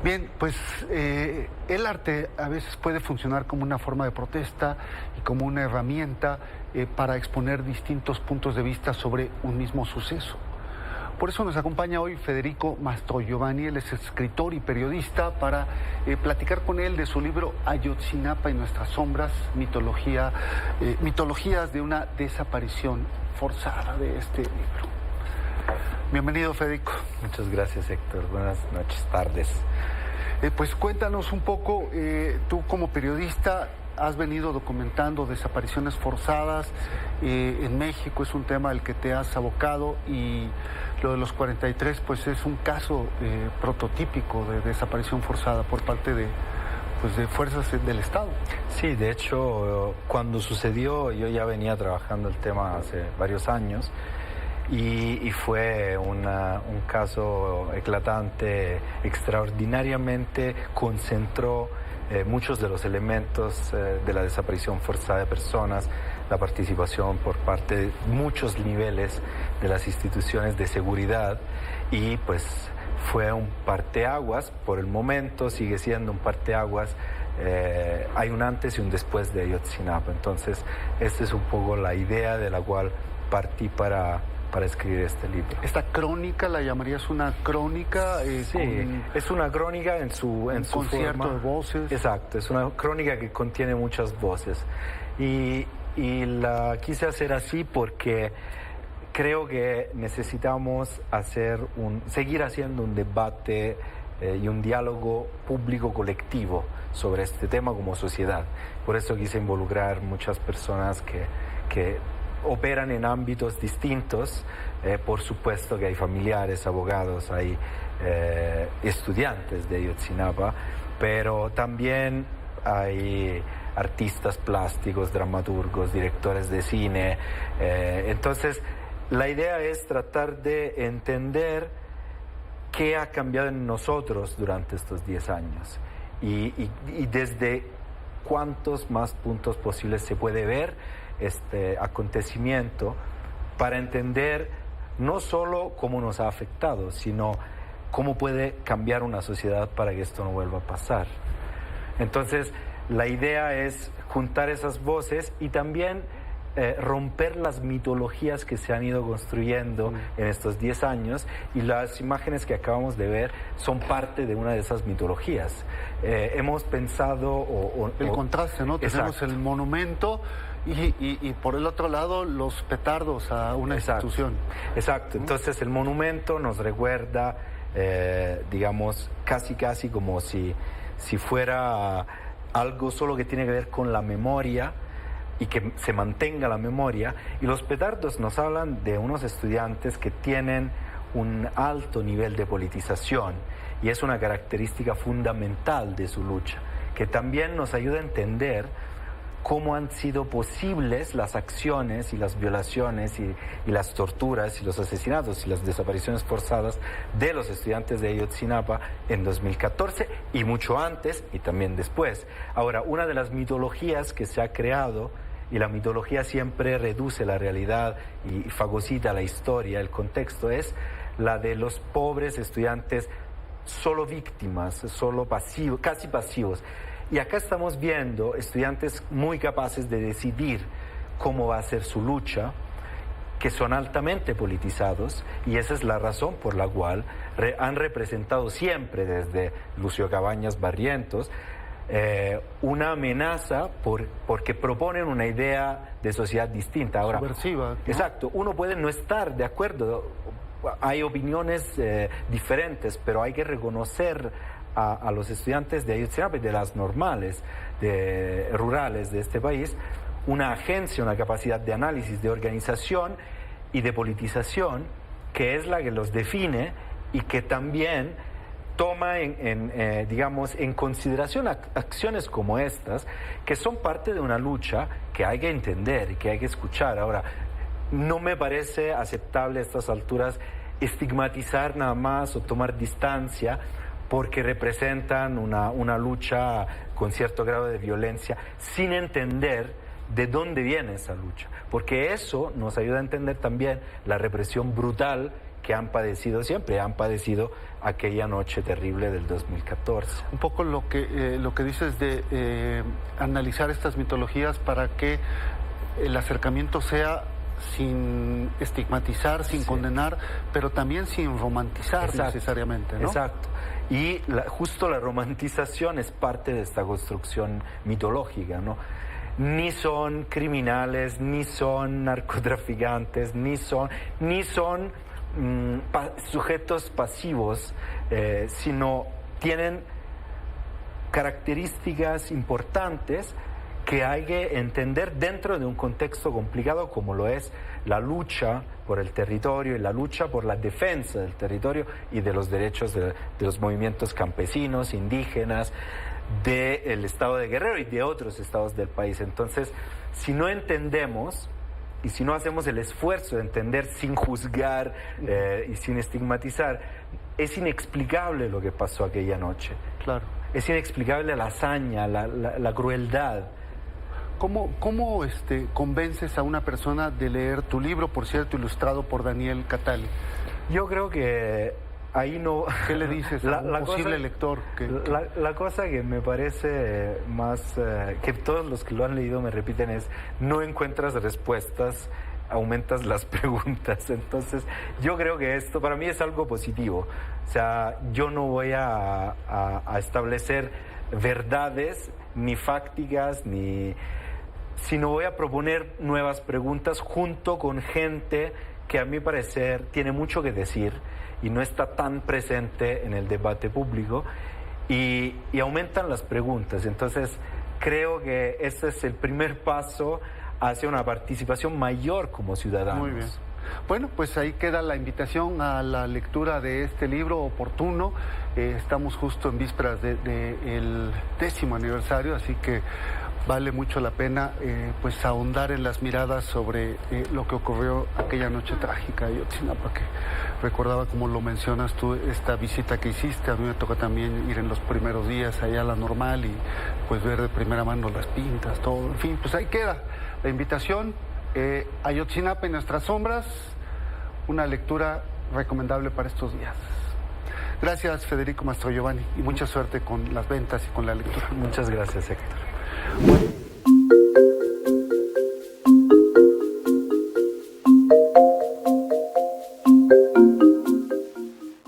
Bien, pues el arte a veces puede funcionar como una forma de protesta y como una herramienta para exponer distintos puntos de vista sobre un mismo suceso. Por eso nos acompaña hoy Federico Mastrogiovanni, él es escritor y periodista, para platicar con él de su libro Ayotzinapa y nuestras sombras, mitologías de una desaparición forzada de este libro. Bienvenido, Federico. Muchas gracias, Héctor. Buenas noches, tardes. Pues cuéntanos un poco, tú como periodista has venido documentando desapariciones forzadas, en México es un tema al que te has abocado y lo de los 43 pues es un caso prototípico de desaparición forzada por parte de fuerzas del Estado. Sí, de hecho, cuando sucedió yo ya venía trabajando el tema hace varios años y fue un caso eclatante, extraordinariamente concentró muchos de los elementos de la desaparición forzada de personas, la participación por parte de muchos niveles de las instituciones de seguridad y pues fue un parteaguas, por el momento sigue siendo un parteaguas, hay un antes y un después de Ayotzinapa, entonces esta es un poco la idea de la cual partí para escribir este libro. ¿Esta crónica la llamarías una crónica? Sí, es una crónica en su concierto forma de voces. Exacto, es una crónica que contiene muchas voces. Y la quise hacer así porque creo que necesitamos seguir haciendo un debate y un diálogo público colectivo sobre este tema como sociedad. Por eso quise involucrar muchas personas que operan en ámbitos distintos, por supuesto que hay familiares, abogados, hay estudiantes de Ayotzinapa, pero también hay artistas plásticos, dramaturgos, directores de cine. Entonces, la idea es tratar de entender qué ha cambiado en nosotros durante estos 10 años y desde cuántos más puntos posibles se puede ver este acontecimiento para entender no solo cómo nos ha afectado, sino cómo puede cambiar una sociedad para que esto no vuelva a pasar. Entonces, la idea es juntar esas voces y también romper las mitologías que se han ido construyendo en estos 10 años y las imágenes que acabamos de ver son parte de una de esas mitologías. Hemos pensado... el contraste, ¿no? Exacto. Tenemos el monumento y por el otro lado los petardos a una institución. Exacto. Entonces el monumento nos recuerda, digamos, casi como si fuera algo solo que tiene que ver con la memoria y que se mantenga la memoria, y los petardos nos hablan de unos estudiantes que tienen un alto nivel de politización y es una característica fundamental de su lucha, que también nos ayuda a entender cómo han sido posibles las acciones y las violaciones y las torturas y los asesinatos y las desapariciones forzadas de los estudiantes de Ayotzinapa en 2014 y mucho antes y también después. Ahora, una de las mitologías que se ha creado, y la mitología siempre reduce la realidad y fagocita la historia, el contexto, es la de los pobres estudiantes solo víctimas, solo pasivos, casi pasivos. Y acá estamos viendo estudiantes muy capaces de decidir cómo va a ser su lucha, que son altamente politizados, y esa es la razón por la cual han representado siempre, desde Lucio Cabañas Barrientos, una amenaza porque proponen una idea de sociedad distinta. Ahora, subversiva, ¿no? Exacto, uno puede no estar de acuerdo, hay opiniones diferentes, pero hay que reconocer a los estudiantes de Ayotzinapa y de las normales, rurales de este país, una agencia, una capacidad de análisis, de organización y de politización que es la que los define y que también toma digamos, en consideración acciones como estas, que son parte de una lucha que hay que entender y que hay que escuchar. Ahora, no me parece aceptable a estas alturas estigmatizar nada más o tomar distancia porque representan una lucha con cierto grado de violencia, sin entender de dónde viene esa lucha, porque eso nos ayuda a entender también la represión brutal que han padecido siempre, han padecido aquella noche terrible del 2014. Un poco lo que dices de analizar estas mitologías para que el acercamiento sea sin estigmatizar, sin condenar, pero también sin romantizar necesariamente, ¿no? Exacto. Y justo la romantización es parte de esta construcción mitológica, ¿no? Ni son criminales, ni son narcotraficantes, ni son sujetos pasivos, sino tienen características importantes que hay que entender dentro de un contexto complicado como lo es la lucha por el territorio y la lucha por la defensa del territorio y de los derechos de los movimientos campesinos, indígenas, del estado de Guerrero y de otros estados del país. Entonces, si no entendemos y si no hacemos el esfuerzo de entender sin juzgar y sin estigmatizar, es inexplicable lo que pasó aquella noche. Claro. Es inexplicable la hazaña, la crueldad. ¿Cómo convences a una persona de leer tu libro, por cierto, ilustrado por Daniel Catali? Yo creo que ahí no... ¿Qué le dices a un posible lector? La cosa que me parece más... que todos los que lo han leído me repiten es, no encuentras respuestas, aumentas las preguntas. Entonces, yo creo que esto para mí es algo positivo. O sea, yo no voy a establecer verdades ni fácticas, sino voy a proponer nuevas preguntas junto con gente que a mi parecer tiene mucho que decir y no está tan presente en el debate público y aumentan las preguntas. Entonces creo que este es el primer paso hacia una participación mayor como ciudadanos. Muy bien. Bueno, pues ahí queda la invitación a la lectura de este libro oportuno. Estamos justo en vísperas del 10º aniversario, así que vale mucho la pena pues ahondar en las miradas sobre lo que ocurrió aquella noche trágica de Ayotzinapa, que recordaba, como lo mencionas tú, esta visita que hiciste. A mí me toca también ir en los primeros días allá a la Normal y pues ver de primera mano las pintas, todo. En fin, pues ahí queda la invitación. Ayotzinapa y nuestras sombras, una lectura recomendable para estos días. Gracias, Federico Mastrogiovanni, y mucha suerte con las ventas y con la lectura. Muchas gracias, Héctor. Bueno.